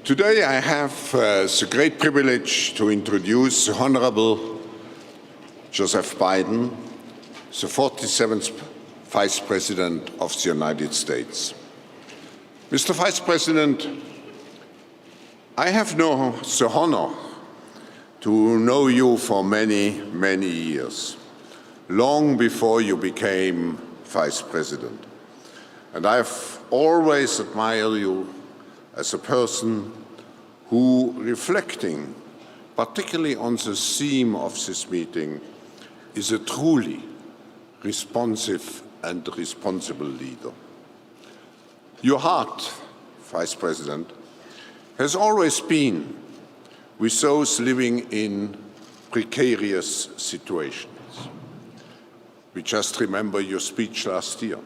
Today I have the great privilege to introduce the Honorable Joseph Biden, the 47th Vice President of the United States. Mr. Vice President, I have known the honor to know you for many, many years, long before you became Vice President. And I've always admired you as a person who, reflecting particularly on the theme of this meeting, is a truly responsive and responsible leader. Your heart, Vice President, has always been with those living in precarious situations. We just remember your speech last year,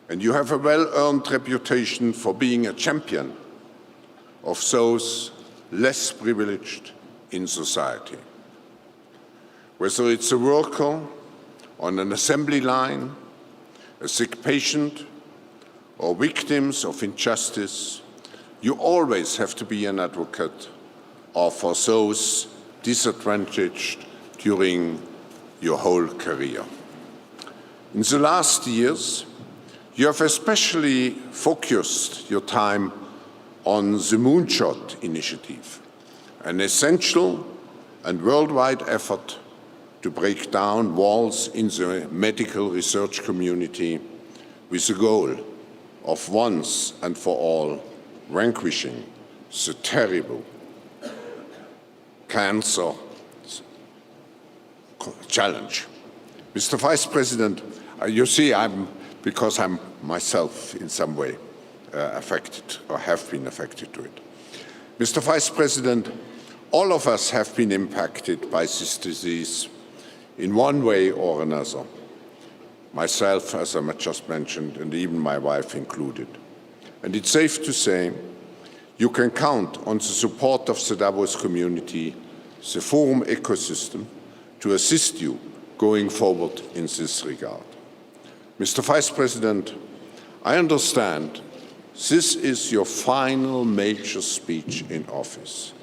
and you have a well-earned reputation for being a champion of those less privileged in society. Whether it's a worker on an assembly line, a sick patient, or victims of injustice, you always have to be an advocate for those disadvantaged during your whole career. In the last years, you have especially focused your time on the Moonshot Initiative, an essential and worldwide effort to break down walls in the medical research community with the goal of once and for all vanquishing the terrible cancer challenge. Mr. Vice President, you see, because I'm myself in some way affected or have been affected to it. Mr. Vice President, all of us have been impacted by this disease in one way or another. Myself, as I just mentioned, and even my wife included. And it's safe to say you can count on the support of the Davos community, the forum ecosystem, to assist you going forward in this regard. Mr. Vice President, I understand this is your final major speech in office.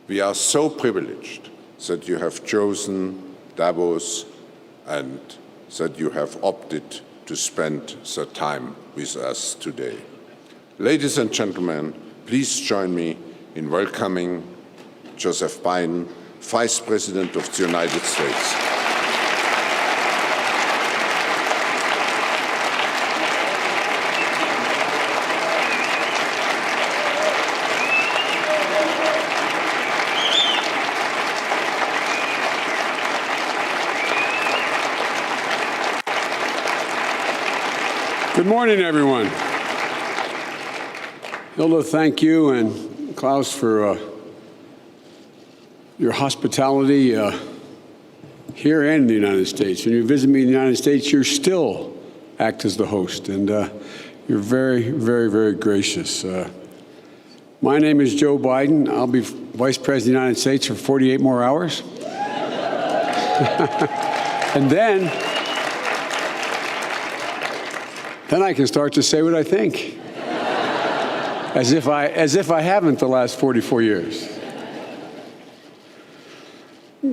We are so privileged that you have chosen Davos and that you have opted to spend the time with us today. Ladies and gentlemen, please join me in welcoming Joseph Biden, Vice President of the United States. Good morning, everyone. Hilda, thank you, and Klaus for your hospitality here and in the United States. When you visit me in the United States, you still act as the host, and you're very, very, very gracious. My name is Joe Biden. I'll be Vice President of the United States for 48 more hours. And then I can start to say what I think, as if I haven't the last 44 years.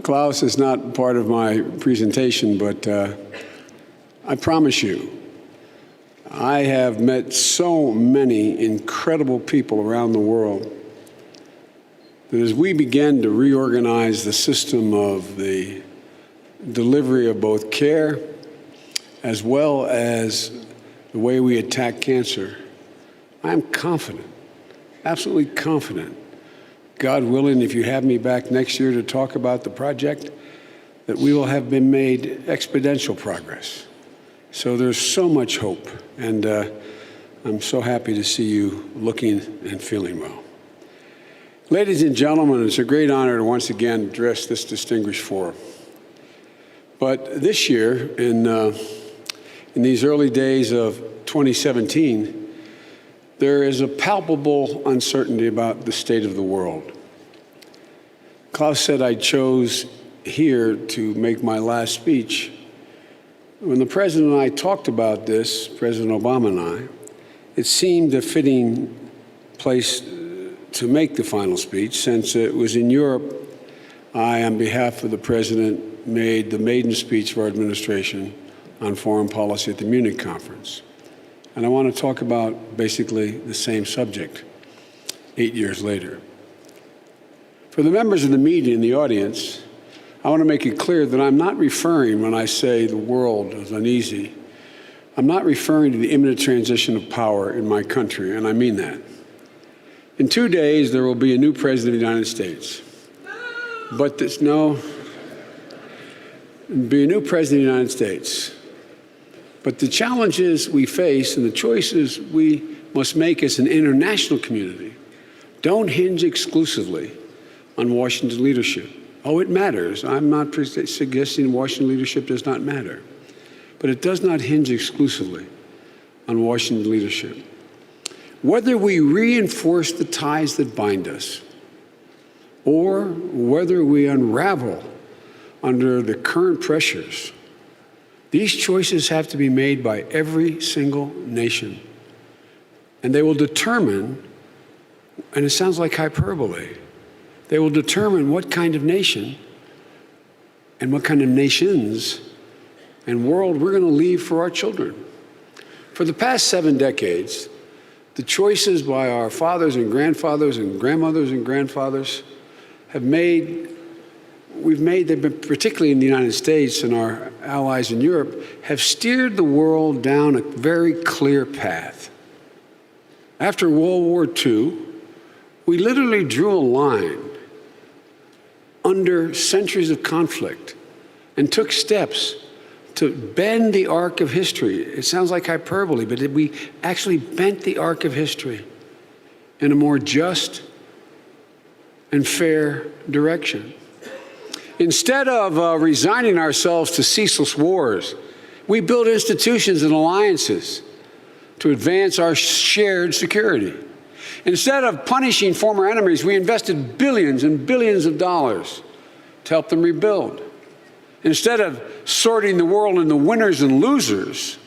Klaus is not part of my presentation, but I promise you, I have met so many incredible people around the world that as we begin to reorganize the system of the delivery of both care as well as the way we attack cancer, I'm confident, absolutely confident, God willing, if you have me back next year to talk about the project, that we will have been made exponential progress. So there's so much hope, and I'm so happy to see you looking and feeling well. Ladies and gentlemen, it's a great honor to once again address this distinguished forum. But this year, in these early days of 2017, there is a palpable uncertainty about the state of the world. Klaus said I chose here to make my last speech. When the President and I talked about this, President Obama and I, it seemed a fitting place to make the final speech. Since it was in Europe, I, on behalf of the President, made the maiden speech of our administration on foreign policy at the Munich conference. And I want to talk about basically the same subject 8 years later. For the members of the media and the audience, I want to make it clear that I'm not referring, when I say the world is uneasy, I'm not referring to the imminent transition of power in my country, and I mean that. In 2 days, there will be a new president of the United States. But be a new president of the United States. But the challenges we face and the choices we must make as an international community don't hinge exclusively on Washington leadership. Oh, it matters. I'm not suggesting Washington leadership does not matter. But it does not hinge exclusively on Washington leadership. Whether we reinforce the ties that bind us, or whether we unravel under the current pressures, these choices have to be made by every single nation. And they will determine, and it sounds like hyperbole, they will determine what kind of nation and what kind of nations and world we're going to leave for our children. For the past 7 decades, the choices by our fathers and grandmothers and grandfathers they've been, particularly in the United States and our allies in Europe, have steered the world down a very clear path. After World War II, we literally drew a line under centuries of conflict and took steps to bend the arc of history. It sounds like hyperbole, but we actually bent the arc of history in a more just and fair direction. Instead of resigning ourselves to ceaseless wars, we built institutions and alliances to advance our shared security. Instead of punishing former enemies, we invested billions and billions of dollars to help them rebuild. Instead of sorting the world into winners and losers,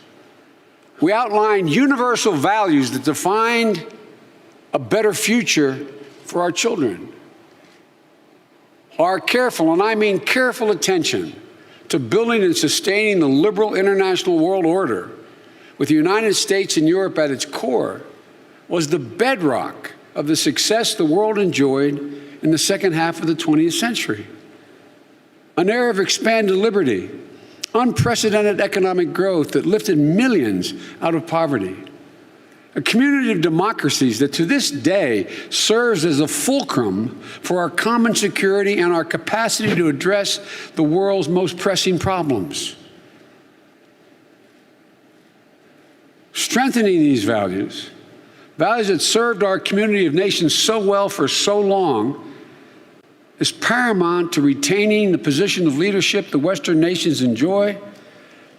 we outlined universal values that defined a better future for our children. Our careful, and I mean careful, attention to building and sustaining the liberal international world order with the United States and Europe at its core was the bedrock of the success the world enjoyed in the second half of the 20th century. An era of expanded liberty, unprecedented economic growth that lifted millions out of poverty, a community of democracies that to this day serves as a fulcrum for our common security and our capacity to address the world's most pressing problems. Strengthening these values that served our community of nations so well for so long, is paramount to retaining the position of leadership the Western nations enjoy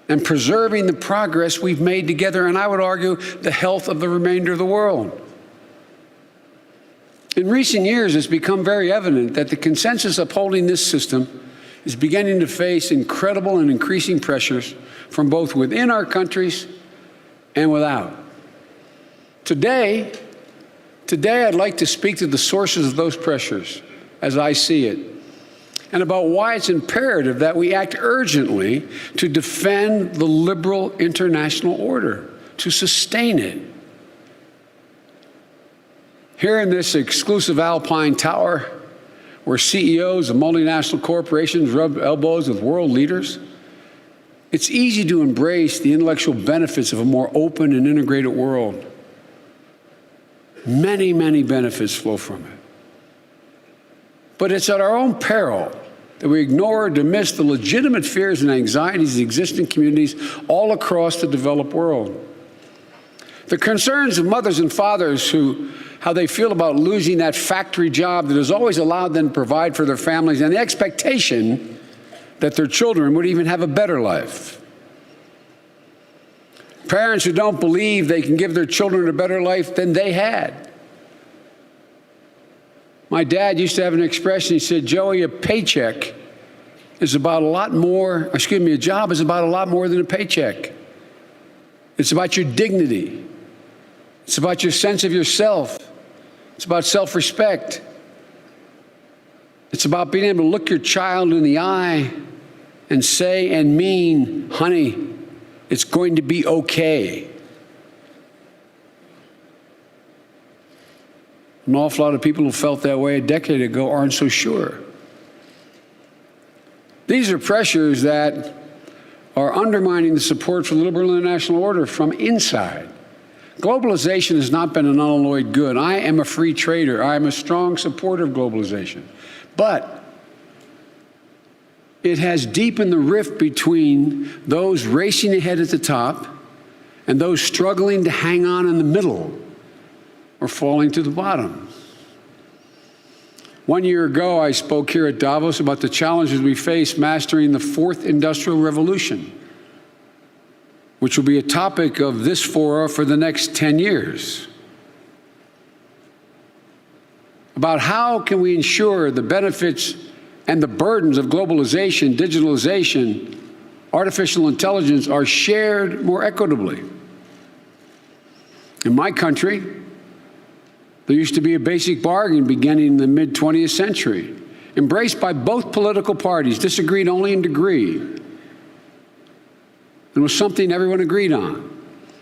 and preserving the progress we've made together, and I would argue the health of the remainder of the world. In recent years, it's become very evident that the consensus upholding this system is beginning to face incredible and increasing pressures from both within our countries and without. Today, I'd like to speak to the sources of those pressures as I see it, and about why it's imperative that we act urgently to defend the liberal international order, to sustain it. Here in this exclusive Alpine tower, where CEOs of multinational corporations rub elbows with world leaders, it's easy to embrace the intellectual benefits of a more open and integrated world. Many, many benefits flow from it. But it's at our own peril that we ignore or dismiss the legitimate fears and anxieties that exist in communities all across the developed world. The concerns of mothers and fathers how they feel about losing that factory job that has always allowed them to provide for their families, and the expectation that their children would even have a better life. Parents who don't believe they can give their children a better life than they had. My dad used to have an expression. He said, "Joey, a paycheck is about a lot more, a job is about a lot more than a paycheck. It's about your dignity. It's about your sense of yourself. It's about self-respect. It's about being able to look your child in the eye and say and mean, honey, it's going to be okay. An awful lot of people who felt that way a decade ago aren't so sure. These are pressures that are undermining the support for the liberal international order from inside. Globalization has not been an unalloyed good. I am a free trader. I am a strong supporter of globalization. But it has deepened the rift between those racing ahead at the top and those struggling to hang on in the middle or falling to the bottom. 1 year ago, I spoke here at Davos about the challenges we face mastering the fourth industrial revolution, which will be a topic of this fora for the next 10 years. About how can we ensure the benefits and the burdens of globalization, digitalization, artificial intelligence are shared more equitably. In my country, there used to be a basic bargain beginning in the mid-20th century, embraced by both political parties, disagreed only in degree, and was something everyone agreed on.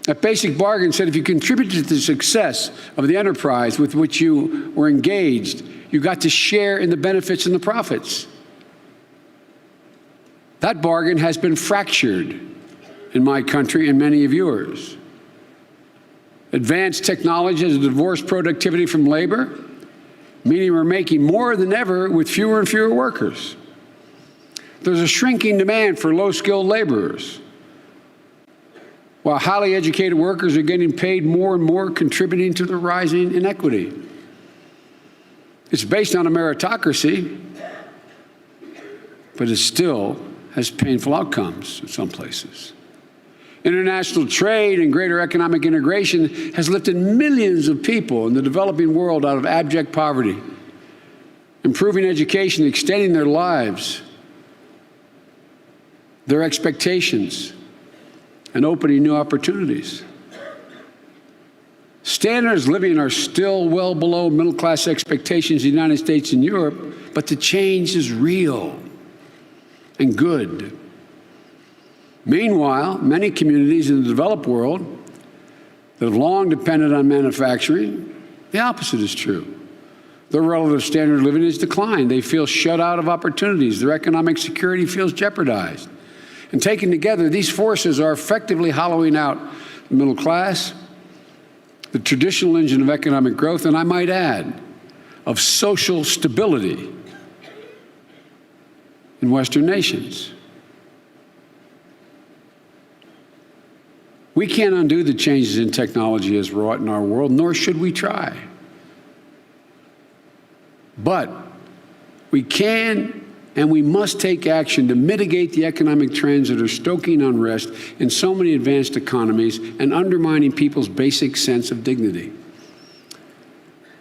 That basic bargain said if you contributed to the success of the enterprise with which you were engaged, you got to share in the benefits and the profits. That bargain has been fractured in my country and many of yours. Advanced technology has divorced productivity from labor, meaning we're making more than ever with fewer and fewer workers. There's a shrinking demand for low-skilled laborers, while highly educated workers are getting paid more and more, contributing to the rising inequity. It's based on a meritocracy, but it still has painful outcomes in some places. International trade and greater economic integration has lifted millions of people in the developing world out of abject poverty, improving education, extending their lives, their expectations, and opening new opportunities. Standards of living are still well below middle-class expectations in the United States and Europe, but the change is real and good. Meanwhile, many communities in the developed world that have long depended on manufacturing, the opposite is true. Their relative standard of living has declined. They feel shut out of opportunities. Their economic security feels jeopardized. And taken together, these forces are effectively hollowing out the middle class, the traditional engine of economic growth, and I might add, of social stability in Western nations. We can't undo the changes in technology as wrought in our world, nor should we try. But we can and we must take action to mitigate the economic trends that are stoking unrest in so many advanced economies and undermining people's basic sense of dignity.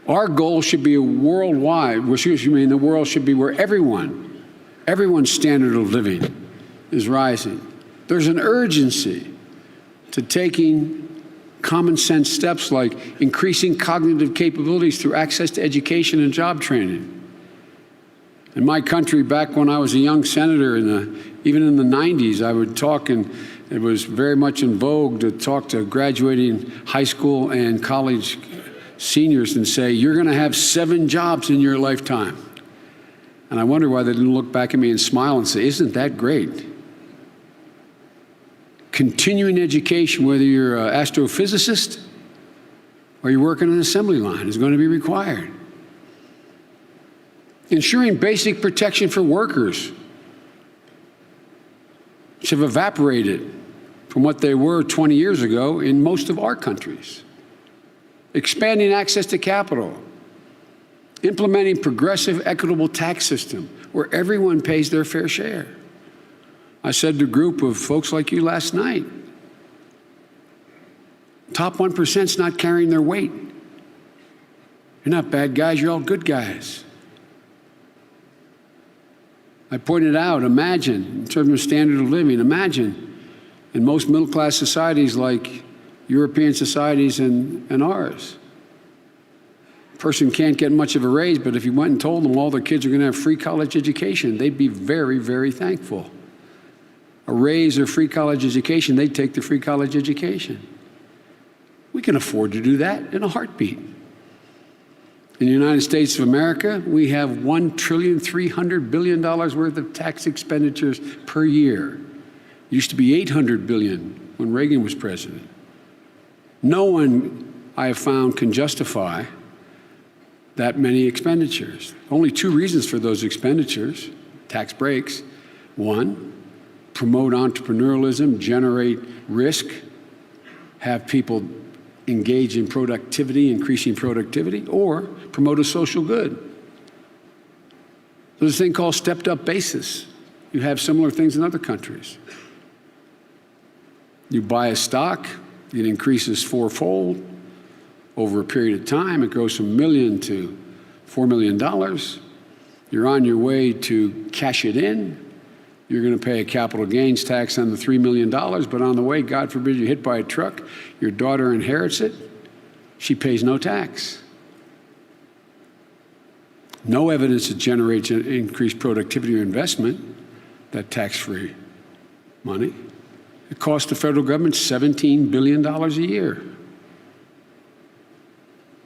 Our goal should be a worldwide, the world should be where everyone's standard of living is rising. There's an urgency to taking common sense steps like increasing cognitive capabilities through access to education and job training. In my country, back when I was a young senator, even in the 90s, I would talk, and it was very much in vogue to talk to graduating high school and college seniors and say, you're going to have 7 jobs in your lifetime. And I wonder why they didn't look back at me and smile and say, isn't that great? Continuing education, whether you're an astrophysicist or you work on an assembly line, is going to be required. Ensuring basic protection for workers, which have evaporated from what they were 20 years ago in most of our countries. Expanding access to capital. Implementing progressive, equitable tax system where everyone pays their fair share. I said to a group of folks like you last night, top 1%'s not carrying their weight. You're not bad guys, you're all good guys. I pointed out, imagine, in terms of standard of living, imagine in most middle-class societies like European societies and ours, person can't get much of a raise, but if you went and told them all their kids are going to have free college education, they'd be very, very thankful. A raise or free college education, they'd take the free college education. We can afford to do that in a heartbeat. In the United States of America, we have $1.3 trillion worth of tax expenditures per year. It used to be $800 billion when Reagan was president. No one, I have found, can justify that many expenditures. Only two reasons for those expenditures, tax breaks. One, promote entrepreneurialism, generate risk, have people engage in productivity, increasing productivity, or promote a social good. There's a thing called stepped-up basis. You have similar things in other countries. You buy a stock, it increases fourfold. Over a period of time, it goes from $1 million to $4 million. You're on your way to cash it in. You're going to pay a capital gains tax on the $3 million, but on the way, God forbid you're hit by a truck, your daughter inherits it, she pays no tax. No evidence it generates increased productivity or investment, that tax-free money. It costs the federal government $17 billion a year.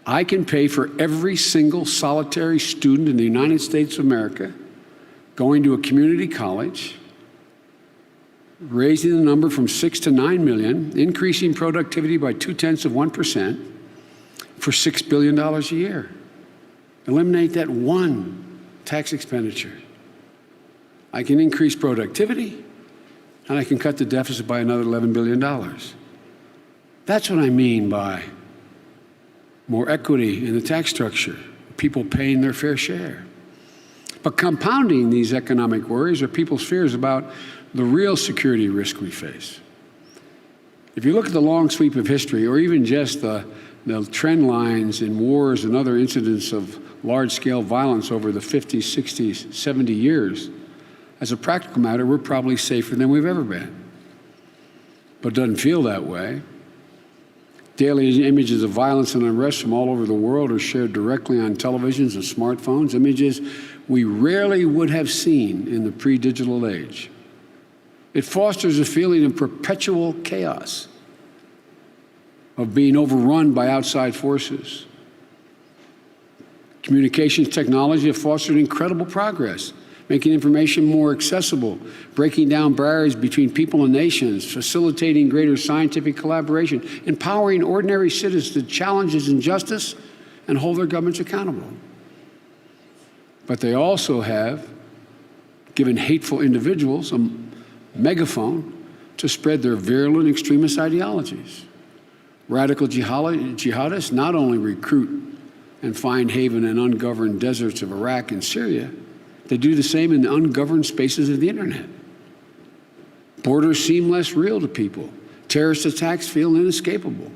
I can pay for every single solitary student in the United States of America going to a community college, raising the number from 6 to 9 million, increasing productivity by 0.2% for $6 billion a year. Eliminate that one tax expenditure. I can increase productivity, and I can cut the deficit by another $11 billion. That's what I mean by more equity in the tax structure, people paying their fair share. But compounding these economic worries are people's fears about the real security risk we face. If you look at the long sweep of history, or even just the trend lines in wars and other incidents of large-scale violence over the 50s, 60s, 70 years, as a practical matter, we're probably safer than we've ever been. But it doesn't feel that way. Daily images of violence and unrest from all over the world are shared directly on televisions and smartphones, images we rarely would have seen in the pre-digital age. It fosters a feeling of perpetual chaos, of being overrun by outside forces. Communications technology have fostered incredible progress, making information more accessible, breaking down barriers between people and nations, facilitating greater scientific collaboration, empowering ordinary citizens to challenge injustice and hold their governments accountable. But they also have given hateful individuals a megaphone to spread their virulent extremist ideologies. Radical jihadists not only recruit and find haven in ungoverned deserts of Iraq and Syria, they do the same in the ungoverned spaces of the internet. Borders seem less real to people. Terrorist attacks feel inescapable.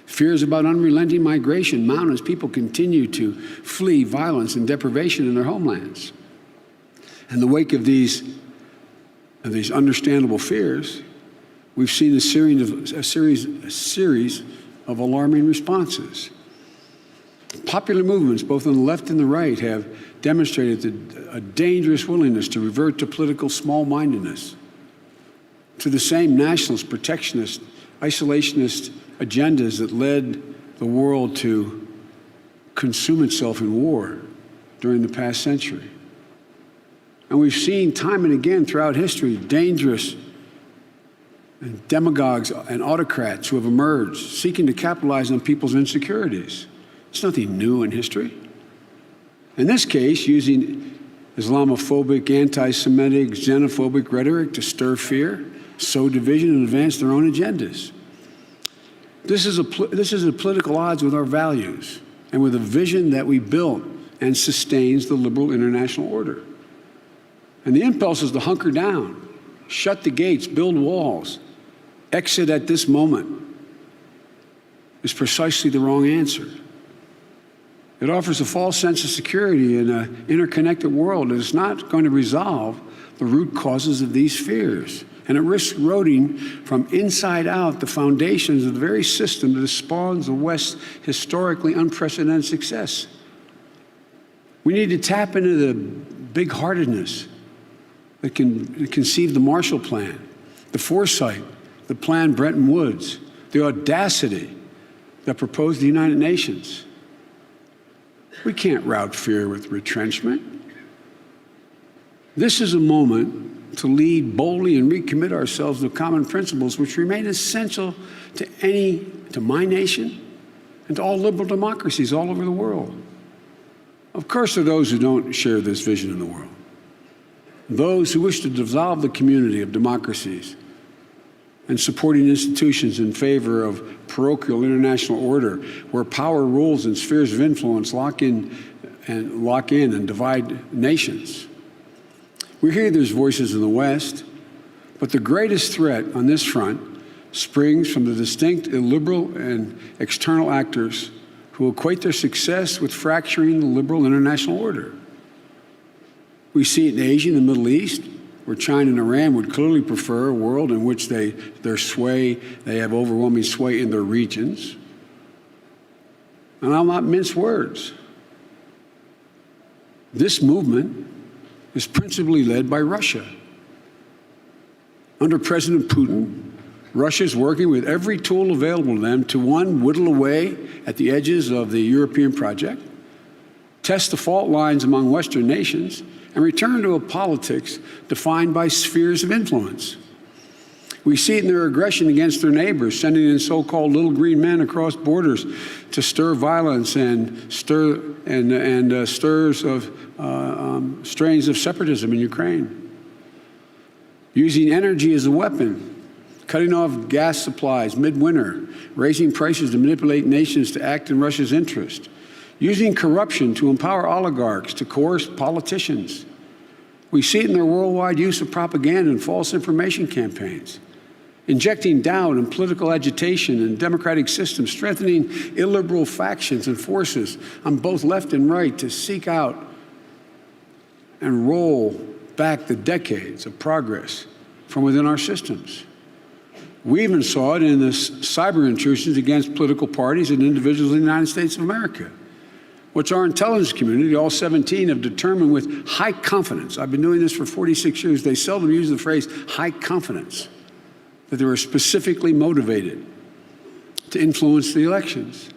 Fears about unrelenting migration mount as people continue to flee violence and deprivation in their homelands. In the wake of these understandable fears, we've seen a series of alarming responses. Popular movements, both on the left and the right, have demonstrated a dangerous willingness to revert to political small-mindedness, to the same nationalist, protectionist, isolationist agendas that led the world to consume itself in war during the past century. And we've seen time and again throughout history dangerous demagogues and autocrats who have emerged, seeking to capitalize on people's insecurities. It's nothing new in history. In this case, using Islamophobic, anti-Semitic, xenophobic rhetoric to stir fear, sow division, and advance their own agendas. This is at political odds with our values and with a vision that we built and sustains the liberal international order. And the impulse is to hunker down, shut the gates, build walls, exit at this moment is precisely the wrong answer. It offers a false sense of security in an interconnected world that is not going to resolve the root causes of these fears. And it risks eroding from inside out the foundations of the very system that has spawned the West's historically unprecedented success We need to tap into the big-heartedness that conceived the Marshall Plan, the foresight that planned Bretton Woods, the audacity that proposed the United Nations. We can't rout fear with retrenchment. This is a moment to lead boldly and recommit ourselves to common principles which remain essential to my nation and to all liberal democracies all over the world. Of course, there are those who don't share this vision in the world, those who wish to dissolve the community of democracies and supporting institutions in favor of parochial international order, where power rules and spheres of influence lock in and divide nations. We hear these voices in the West, but the greatest threat on this front springs from the distinct illiberal and external actors who equate their success with fracturing the liberal international order. We see it in Asia and the Middle East, where China and Iran would clearly prefer a world in which they have overwhelming sway in their regions. And I'll not mince words. This movement is principally led by Russia. Under President Putin, Russia is working with every tool available to them to, one, whittle away at the edges of the European project, test the fault lines among Western nations, and return to a politics defined by spheres of influence. We see it in their aggression against their neighbors, sending in so-called little green men across borders to stir violence and stirs of strains of separatism in Ukraine. Using energy as a weapon, cutting off gas supplies midwinter, raising prices to manipulate nations to act in Russia's interest, using corruption to empower oligarchs to coerce politicians. We see it in their worldwide use of propaganda and false information campaigns, injecting doubt and political agitation in democratic systems, strengthening illiberal factions and forces on both left and right to seek out and roll back the decades of progress from within our systems. We even saw it in the cyber intrusions against political parties and individuals in the United States of America, which our intelligence community, all 17, have determined with high confidence. I've been doing this for 46 years. They seldom use the phrase high confidence, that they were specifically motivated to influence the elections.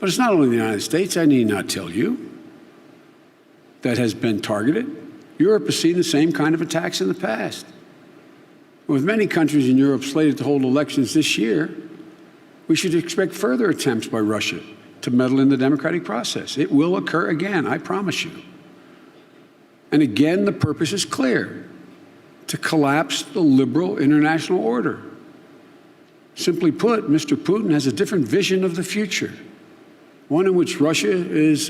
But it's not only the United States, I need not tell you, that has been targeted. Europe has seen the same kind of attacks in the past. With many countries in Europe slated to hold elections this year, we should expect further attempts by Russia to meddle in the democratic process. It will occur again, I promise you. And again, the purpose is clear: to collapse the liberal international order. Simply put, Mr. Putin has a different vision of the future, one in which Russia is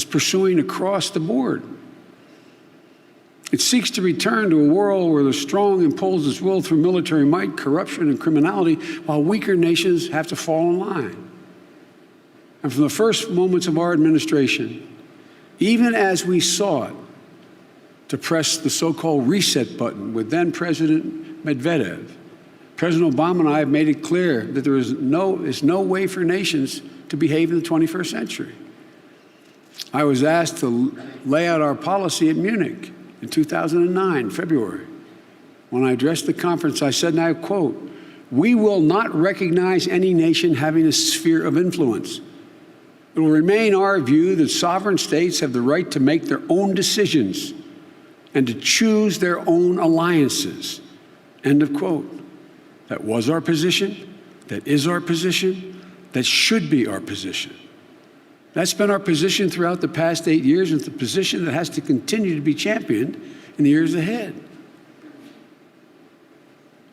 pursuing across the board. It seeks to return to a world where the strong impose its will through military might, corruption, and criminality, while weaker nations have to fall in line. And from the first moments of our administration, even as we sought to press the so-called reset button with then-President Medvedev, President Obama and I have made it clear that there is no way for nations to behave in the 21st century. I was asked to lay out our policy at Munich in 2009, February. When I addressed the conference, I said, and I quote, "We will not recognize any nation having a sphere of influence. It will remain our view that sovereign states have the right to make their own decisions and to choose their own alliances." End of quote. That was our position. That is our position. That should be our position. That's been our position throughout the past 8 years, and it's a position that has to continue to be championed in the years ahead.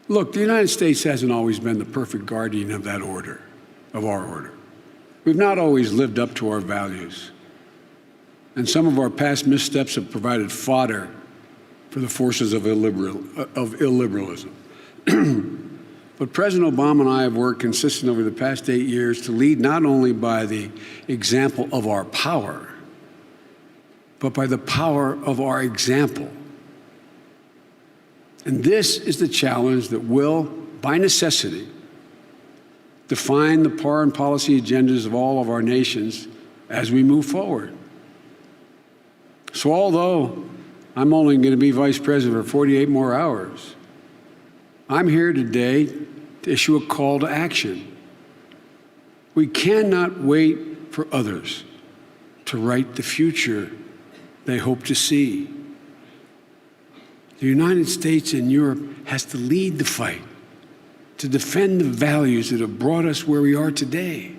Look, the United States hasn't always been the perfect guardian of that order, of our order. We've not always lived up to our values. And some of our past missteps have provided fodder for the forces of illiberalism. But President Obama and I have worked consistently over the past 8 years to lead not only by the example of our power, but by the power of our example. And this is the challenge that will, by necessity, define the foreign policy agendas of all of our nations as we move forward. So although I'm only going to be vice president for 48 more hours, I'm here today to issue a call to action. We cannot wait for others to write the future they hope to see. The United States and Europe has to lead the fight to defend the values that have brought us where we are today.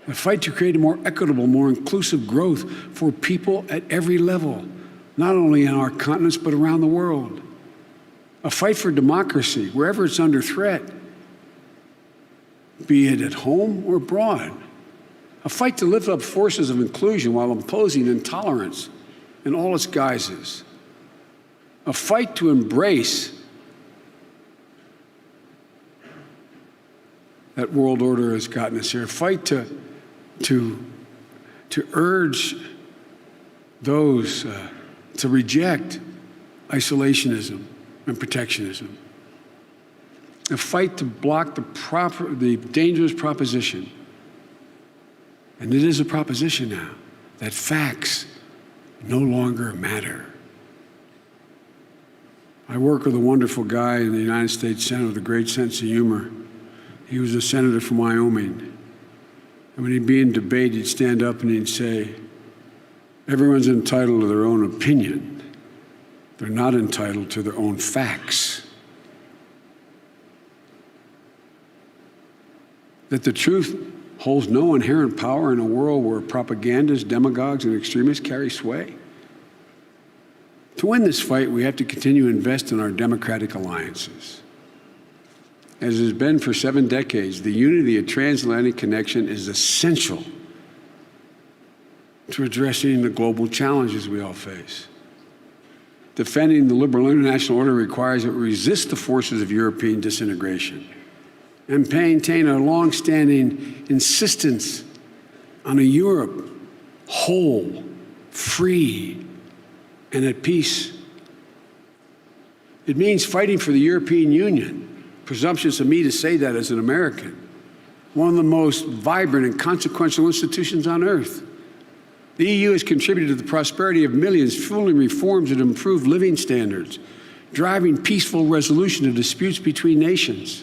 A fight to create a more equitable, more inclusive growth for people at every level, not only in our continents, but around the world. A fight for democracy, wherever it's under threat, be it at home or abroad. A fight to lift up forces of inclusion while imposing intolerance in all its guises. A fight to embrace that world order has gotten us here. A fight to urge those to reject isolationism and protectionism. A fight to block the dangerous proposition, and it is a proposition now, that facts no longer matter. I work with a wonderful guy in the United States Senate with a great sense of humor. He was a senator from Wyoming. And when he'd be in debate, he'd stand up and he'd say, everyone's entitled to their own opinion. They're not entitled to their own facts. That the truth holds no inherent power in a world where propagandists, demagogues, and extremists carry sway. To win this fight, we have to continue to invest in our democratic alliances. As has been for 7 decades, the unity of transatlantic connection is essential to addressing the global challenges we all face. Defending the liberal international order requires that we resist the forces of European disintegration and maintain our long-standing insistence on a Europe whole, free, and at peace. It means fighting for the European Union. Presumptuous of me to say that as an American. One of the most vibrant and consequential institutions on earth. The EU has contributed to the prosperity of millions, fueling reforms that improve living standards, driving peaceful resolution of disputes between nations.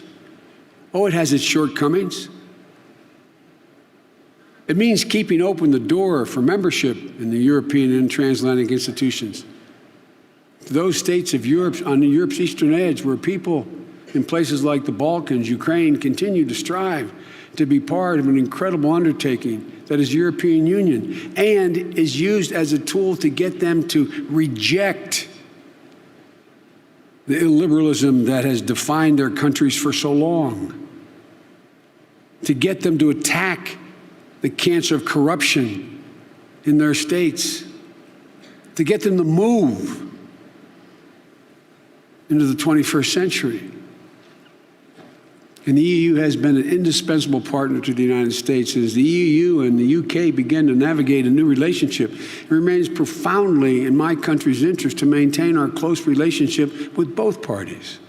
Oh, it has its shortcomings. It means keeping open the door for membership in the European and transatlantic institutions. To those states of Europe on Europe's eastern edge where people in places like the Balkans, Ukraine, continue to strive to be part of an incredible undertaking that is European Union and is used as a tool to get them to reject the illiberalism that has defined their countries for so long, to get them to attack the cancer of corruption in their states, to get them to move into the 21st century. And the EU has been an indispensable partner to the United States. As the EU and the UK begin to navigate a new relationship, it remains profoundly in my country's interest to maintain our close relationship with both parties.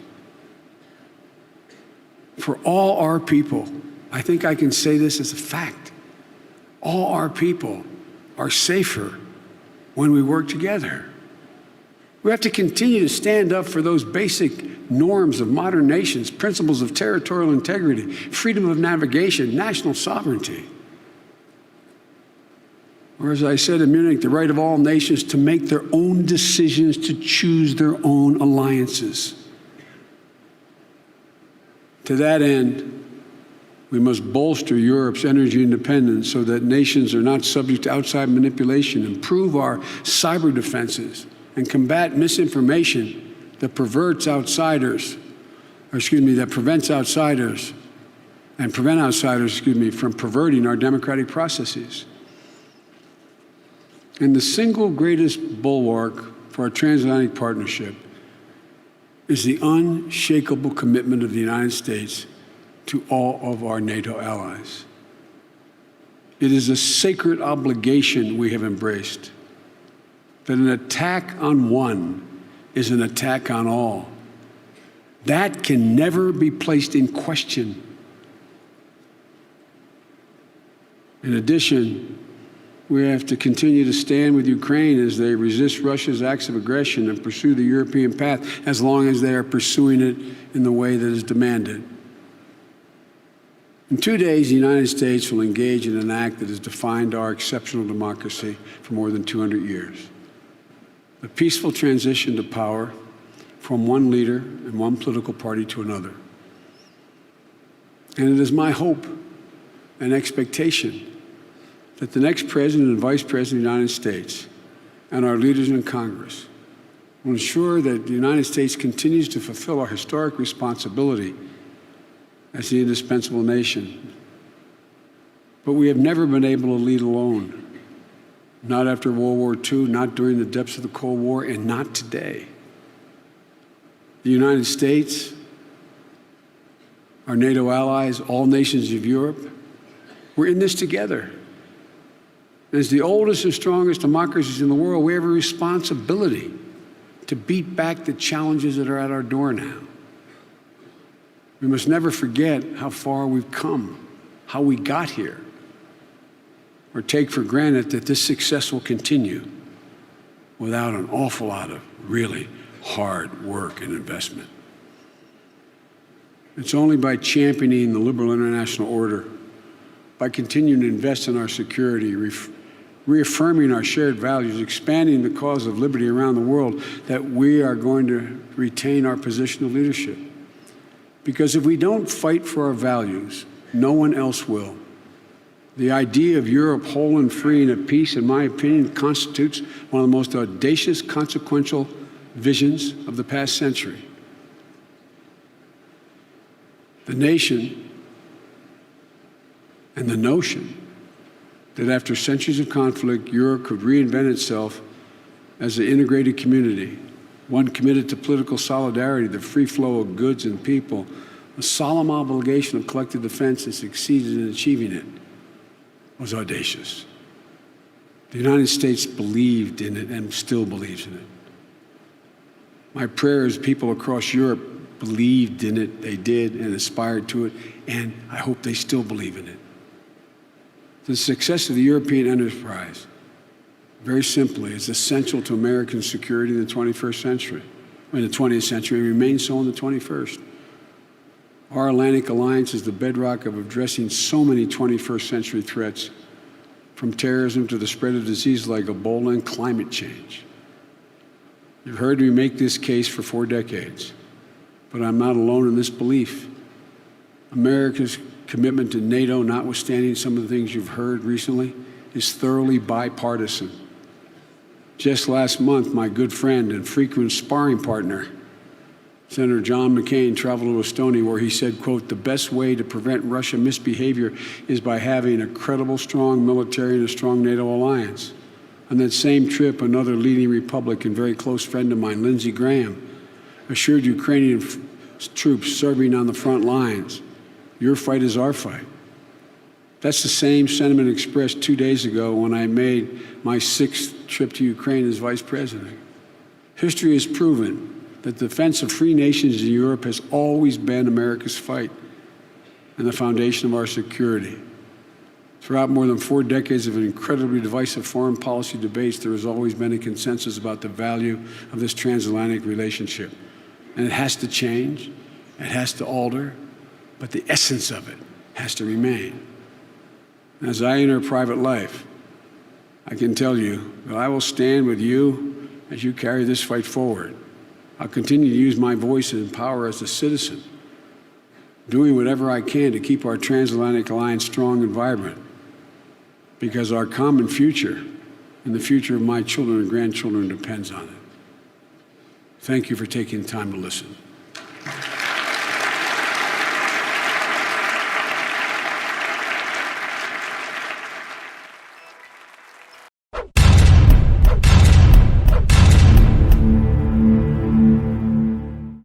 For all our people, I think I can say this as a fact, all our people are safer when we work together. We have to continue to stand up for those basic norms of modern nations, principles of territorial integrity, freedom of navigation, national sovereignty. Or as I said in Munich, the right of all nations to make their own decisions, to choose their own alliances. To that end, we must bolster Europe's energy independence so that nations are not subject to outside manipulation, improve our cyber defenses, and combat misinformation that prevents outsiders from perverting our democratic processes. And the single greatest bulwark for our transatlantic partnership is the unshakable commitment of the United States to all of our NATO allies. It is a sacred obligation we have embraced, that an attack on one is an attack on all. That can never be placed in question. In addition, We have to continue to stand with Ukraine as they resist Russia's acts of aggression and pursue the European path as long as they are pursuing it in the way that is demanded. In 2 days, the United States will engage in an act that has defined our exceptional democracy for more than 200 years. The peaceful transition to power from one leader and one political party to another. And it is my hope and expectation that the next President and Vice President of the United States and our leaders in Congress will ensure that the United States continues to fulfill our historic responsibility as the indispensable nation. But we have never been able to lead alone. Not after World War II, not during the depths of the Cold War, and not today. The United States, our NATO allies, all nations of Europe, we're in this together. As the oldest and strongest democracies in the world, we have a responsibility to beat back the challenges that are at our door now. We must never forget how far we've come, how we got here, or take for granted that this success will continue without an awful lot of really hard work and investment. It's only by championing the liberal international order, by continuing to invest in our security, reaffirming our shared values, expanding the cause of liberty around the world, that we are going to retain our position of leadership. Because if we don't fight for our values, no one else will. The idea of Europe whole and free and at peace, in my opinion, constitutes one of the most audacious, consequential visions of the past century. The nation and the notion that after centuries of conflict, Europe could reinvent itself as an integrated community, one committed to political solidarity, the free flow of goods and people, a solemn obligation of collective defense, and succeeded in achieving it, was audacious. The United States believed in it and still believes in it. My prayer is people across Europe believed in it, they did, and aspired to it, and I hope they still believe in it. The success of the European enterprise, very simply, is essential to American security in the 21st century. In the 20th century, and remains so in the 21st. Our Atlantic Alliance is the bedrock of addressing so many 21st century threats, from terrorism to the spread of diseases like Ebola and climate change. You've heard me make this case for 4 decades, but I'm not alone in this belief. America's commitment to NATO, notwithstanding some of the things you've heard recently, is thoroughly bipartisan. Just last month, my good friend and frequent sparring partner, Senator John McCain, traveled to Estonia, where he said, quote, "The best way to prevent Russian misbehavior is by having a credible, strong military and a strong NATO alliance." On that same trip, another leading Republican, very close friend of mine, Lindsey Graham, assured Ukrainian troops serving on the front lines, "Your fight is our fight." That's the same sentiment expressed 2 days ago when I made my 6th trip to Ukraine as Vice President. History has proven that the defense of free nations in Europe has always been America's fight and the foundation of our security. Throughout more than 4 decades of incredibly divisive foreign policy debates, there has always been a consensus about the value of this transatlantic relationship. And it has to change, it has to alter, but the essence of it has to remain. As I enter private life, I can tell you that I will stand with you as you carry this fight forward. I'll continue to use my voice and power as a citizen, doing whatever I can to keep our transatlantic alliance strong and vibrant, because our common future and the future of my children and grandchildren depends on it. Thank you for taking the time to listen.